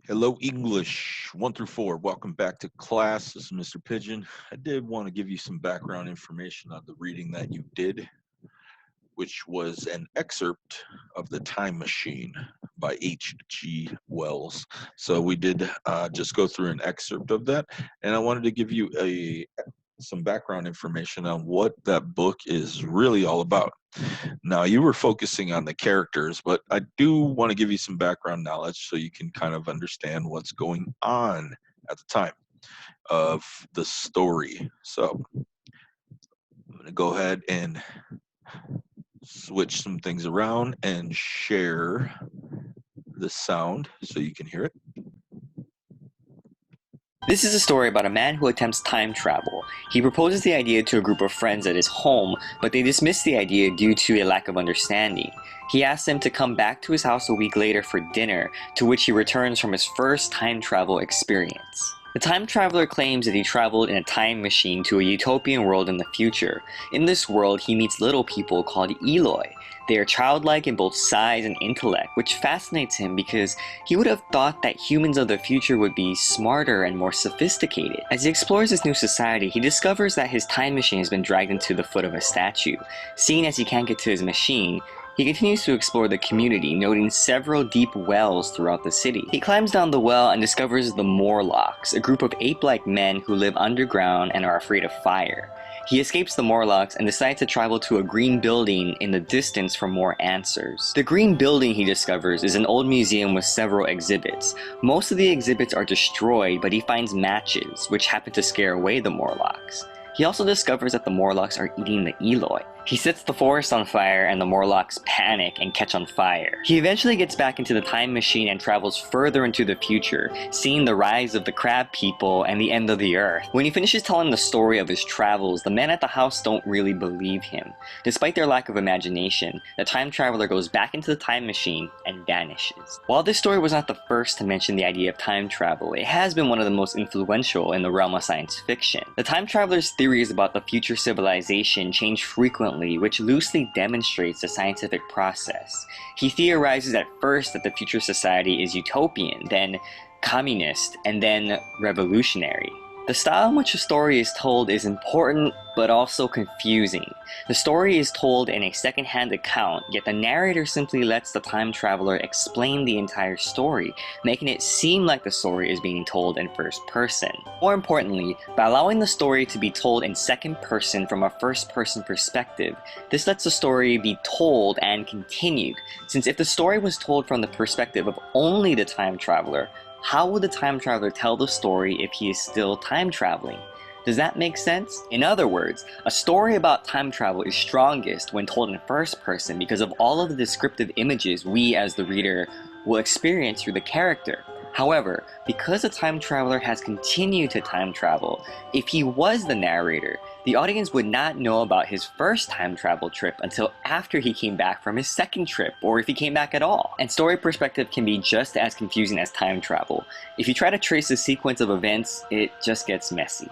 Hello, English 1 through 4. Welcome back to class. This is Mr. Pigeon. I did want to give you some background information on the reading that you did, which was an excerpt of The Time Machine by H.G. Wells. So we did just go through an excerpt of that, and I wanted to give you some background information on what that book is really all about. Now, you were focusing on the characters, but I do want to give you some background knowledge so you can kind of understand what's going on at the time of the story. So I'm going to go ahead and switch some things around and share the sound so you can hear it. This is a story about a man who attempts time travel. He proposes the idea to a group of friends at his home, but they dismiss the idea due to a lack of understanding. He asks them to come back to his house a week later for dinner, to which he returns from his first time travel experience. The time traveler claims that he traveled in a time machine to a utopian world in the future. In this world, he meets little people called Eloi. They are childlike in both size and intellect, which fascinates him because he would have thought that humans of the future would be smarter and more sophisticated. As he explores this new society, he discovers that his time machine has been dragged into the foot of a statue. Seeing as he can't get to his machine, he continues to explore the community, noting several deep wells throughout the city. He climbs down the well and discovers the Morlocks, a group of ape-like men who live underground and are afraid of fire. He escapes the Morlocks and decides to travel to a green building in the distance for more answers. The green building, he discovers, is an old museum with several exhibits. Most of the exhibits are destroyed, but he finds matches, which happen to scare away the Morlocks. He also discovers that the Morlocks are eating the Eloi. He sets the forest on fire and the Morlocks panic and catch on fire. He eventually gets back into the time machine and travels further into the future, seeing the rise of the crab people and the end of the earth. When he finishes telling the story of his travels, the men at the house don't really believe him. Despite their lack of imagination, the time traveler goes back into the time machine and vanishes. While this story was not the first to mention the idea of time travel, it has been one of the most influential in the realm of science fiction. The time traveler's theories about the future civilization change frequently, which loosely demonstrates the scientific process. He theorizes at first that the future society is utopian, then communist, and then revolutionary. The style in which a story is told is important, but also confusing. The story is told in a second-hand account, yet the narrator simply lets the time traveler explain the entire story, making it seem like the story is being told in first person. More importantly, by allowing the story to be told in second person from a first-person perspective, this lets the story be told and continued, since if the story was told from the perspective of only the time traveler, how would the time traveler tell the story if he is still time traveling? Does that make sense? In other words, a story about time travel is strongest when told in first person because of all of the descriptive images we as the reader will experience through the character. However, because the time traveler has continued to time travel, if he was the narrator, the audience would not know about his first time travel trip until after he came back from his second trip, or if he came back at all. And story perspective can be just as confusing as time travel. If you try to trace the sequence of events, it just gets messy.